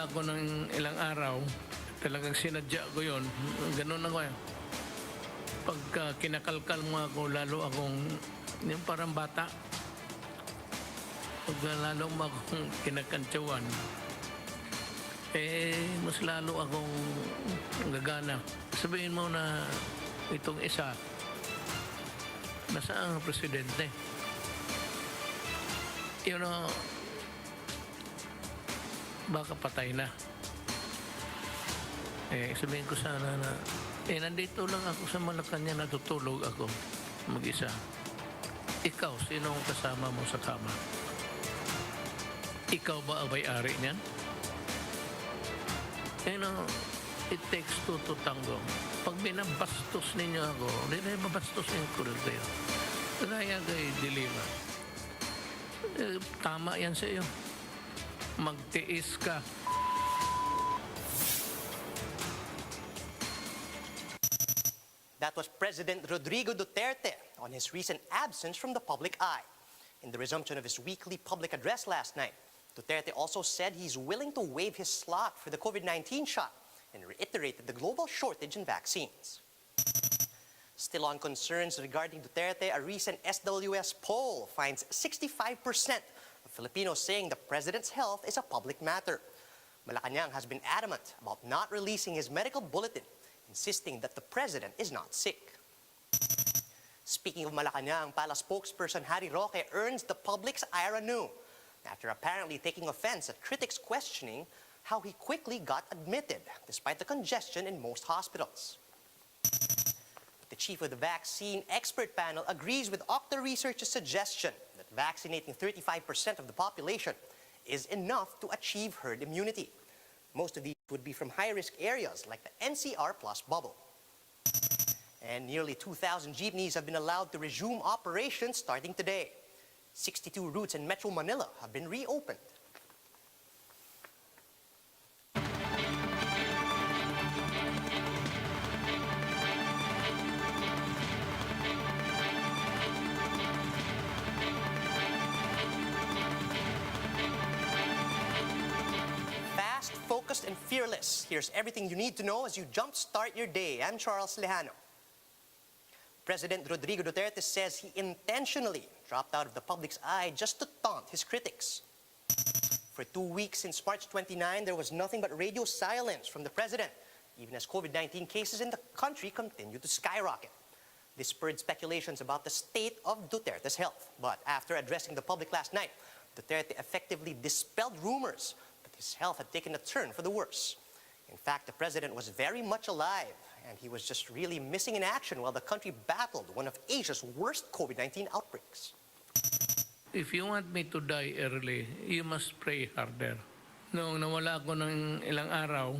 nawala ako ng ilang araw, talagang sinadya ko yun. Ganun ako eh. Pagka kinakalkal mo ako, lalo akong, yung parang bata. Pagka lalo mo akong kinakantsawan, mas lalo akong gagana. Sabihin mo na itong isa, nasaan ang presidente? You know, baka patay na. Sabihin ko sana na, nandito lang ako sa Malacanang, natutulog ako mag-isa. Ikaw, sino ang kasama mo sa kama? Ikaw ba ang may-ari niyan? You know, it takes two to tango. Pag binabastos ninyo ako, hindi babastos ko rin kayo. Kaya kay Dilima. Tama yan sa iyo. Magtiis ka. That was President Rodrigo Duterte on his recent absence from the public eye. In the resumption of his weekly public address last night, Duterte also said he's willing to waive his slot for the COVID-19 shot and reiterated the global shortage in vaccines. Still on concerns regarding Duterte, a recent SWS poll finds 65% of Filipinos saying the president's health is a public matter. Malacanang has been adamant about not releasing his medical bulletin, insisting that the president is not sick. Speaking of Malacanang, Pala spokesperson Harry Roque earns the public's ire anew after apparently taking offense at critics questioning how he quickly got admitted despite the congestion in most hospitals. The chief of the vaccine expert panel agrees with OCTA research's suggestion that vaccinating 35% of the population is enough to achieve herd immunity. Most of these would be from high-risk areas like the NCR plus bubble. And nearly 2,000 jeepneys have been allowed to resume operations starting today. 62 routes in Metro Manila have been reopened. Fast, focused, and fearless. Here's everything you need to know as you jumpstart your day. I'm Charles Lejano. President Rodrigo Duterte says he intentionally dropped out of the public's eye just to taunt his critics. For 2 weeks since March 29, there was nothing but radio silence from the president, even as COVID-19 cases in the country continue to skyrocket. This spurred speculations about the state of Duterte's health. But after addressing the public last night, Duterte effectively dispelled rumors that his health had taken a turn for the worse. In fact, the president was very much alive, and he was just really missing in action while the country battled one of Asia's worst COVID-19 outbreaks. If you want me to die early, you must pray harder. Noong nawala ako ng ilang araw,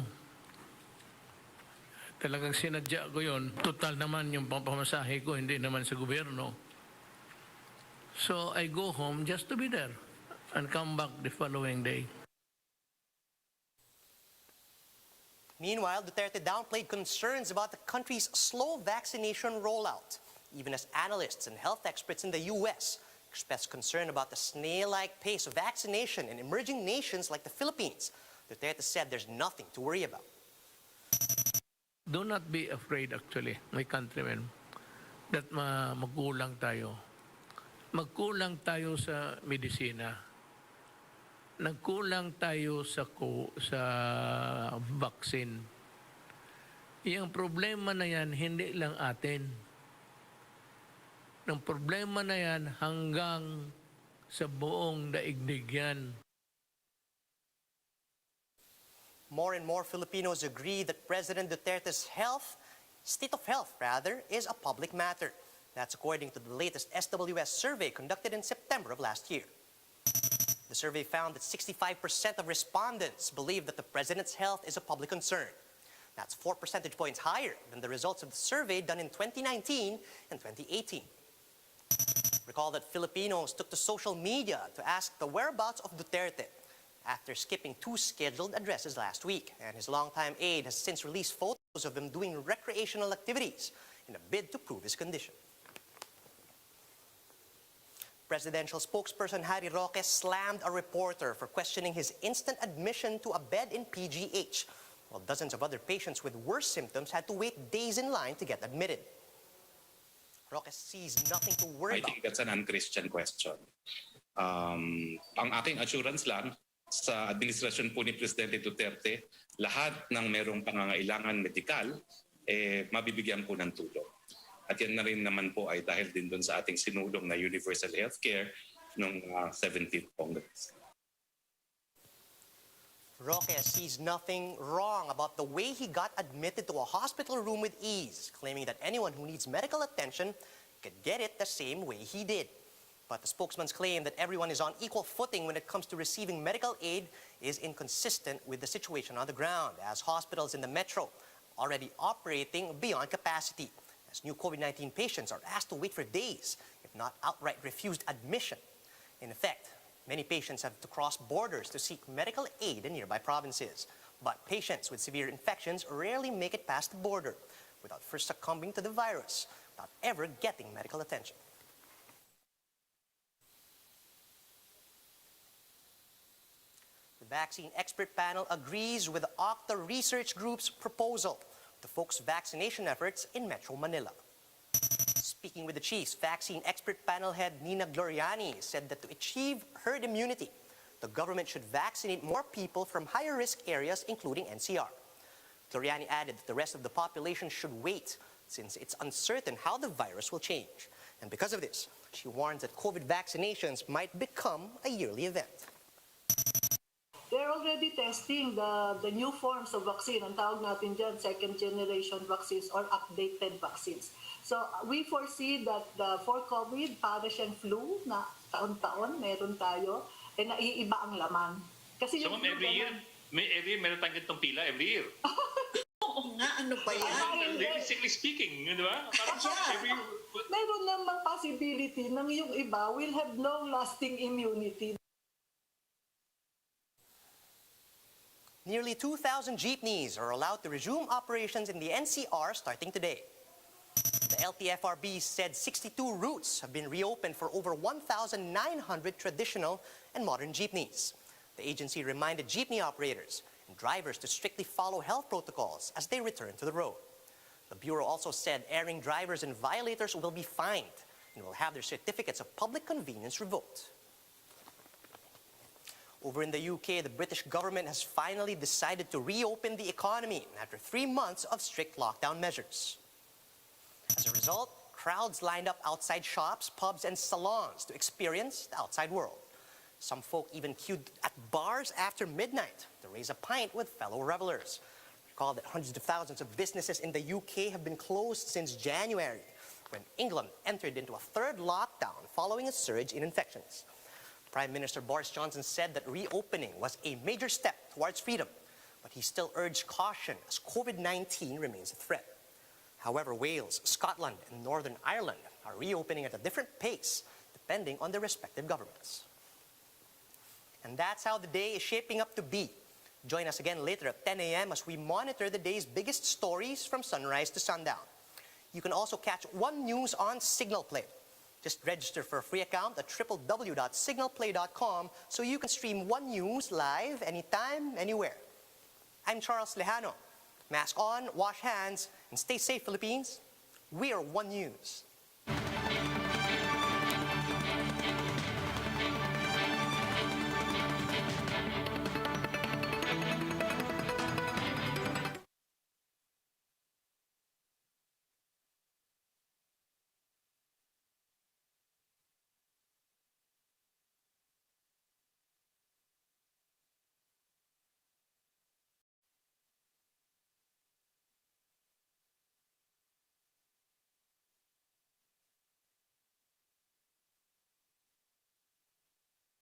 talagang sinadya ko yun. Total naman yung pamasahe ko, hindi naman sa gobyerno. So I go home just to be there and come back the following day. Meanwhile, Duterte downplayed concerns about the country's slow vaccination rollout, even as analysts and health experts in the U.S. expressed concern about the snail-like pace of vaccination in emerging nations like the Philippines. Duterte said there's nothing to worry about. Do not be afraid, actually, my countrymen, that magkulang tayo. Magkulang tayo sa medisina. Nagkulang tayo sa vaccine. Yung problema na yan, hindi lang atin. Ang problema na yan hanggang sa buong daigdig yan. More and more Filipinos agree that President Duterte's state of health, is a public matter. That's according to the latest SWS survey conducted in September of last year. The survey found that 65% of respondents believe that the president's health is a public concern. That's 4 percentage points higher than the results of the survey done in 2019 and 2018. Recall that Filipinos took to social media to ask the whereabouts of Duterte after skipping 2 scheduled addresses last week. And his longtime aide has since released photos of him doing recreational activities in a bid to prove his condition. Presidential spokesperson Harry Roque slammed a reporter for questioning his instant admission to a bed in PGH, while dozens of other patients with worse symptoms had to wait days in line to get admitted. Roque sees nothing to worry I about. think that's an unchristian question. Ang aking assurance lang sa administrasyon po ni Presidente Duterte, lahat ng merong pangangailangan medikal, mabibigyan po ng tulong. At yan na rin naman po ay dahil din doon sa ating sinulong na universal healthcare noong 17th Congress. Roque sees nothing wrong about the way he got admitted to a hospital room with ease, claiming that anyone who needs medical attention could get it the same way he did. But the spokesman's claim that everyone is on equal footing when it comes to receiving medical aid is inconsistent with the situation on the ground, as hospitals in the metro are already operating beyond capacity, as new COVID-19 patients are asked to wait for days, if not outright refused admission. In effect, many patients have to cross borders to seek medical aid in nearby provinces. But patients with severe infections rarely make it past the border without first succumbing to the virus, without ever getting medical attention. The vaccine expert panel agrees with the OCTA research group's proposal to focus vaccination efforts in Metro Manila. Speaking with the chiefs, vaccine expert panel head Nina Gloriani said that to achieve herd immunity, the government should vaccinate more people from higher risk areas, including NCR. Gloriani added that the rest of the population should wait, since it's uncertain how the virus will change. And because of this, she warns that COVID vaccinations might become a yearly event. They're already testing the new forms of vaccine. Ang tawag natin dyan, second generation vaccines or updated vaccines. So we foresee that for COVID, para siyang flu na taon-taon meron tayo, naiiba ang laman. Kasi so ma'am, every year meron tayong ganitong pila every year. Oo nga, ano ba yan? Realistically speaking, di ba? Parang every year. Meron namang possibility ng yung iba will have long-lasting immunity. Nearly 2,000 jeepneys are allowed to resume operations in the NCR starting today. The LTFRB said 62 routes have been reopened for over 1,900 traditional and modern jeepneys. The agency reminded jeepney operators and drivers to strictly follow health protocols as they return to the road. The Bureau also said erring drivers and violators will be fined and will have their certificates of public convenience revoked. Over in the UK, the British government has finally decided to reopen the economy after 3 months of strict lockdown measures. As a result, crowds lined up outside shops, pubs, and salons to experience the outside world. Some folk even queued at bars after midnight to raise a pint with fellow revelers. Recall that hundreds of thousands of businesses in the UK have been closed since January, when England entered into a third lockdown following a surge in infections. Prime Minister Boris Johnson said that reopening was a major step towards freedom, but he still urged caution as COVID-19 remains a threat. However, Wales, Scotland, and Northern Ireland are reopening at a different pace, depending on their respective governments. And that's how the day is shaping up to be. Join us again later at 10 a.m. as we monitor the day's biggest stories from sunrise to sundown. You can also catch One News on Signal Play. Just register for a free account at www.signalplay.com so you can stream One News live anytime, anywhere. I'm Charles Lejano. Mask on, wash hands, and stay safe, Philippines. We are One News.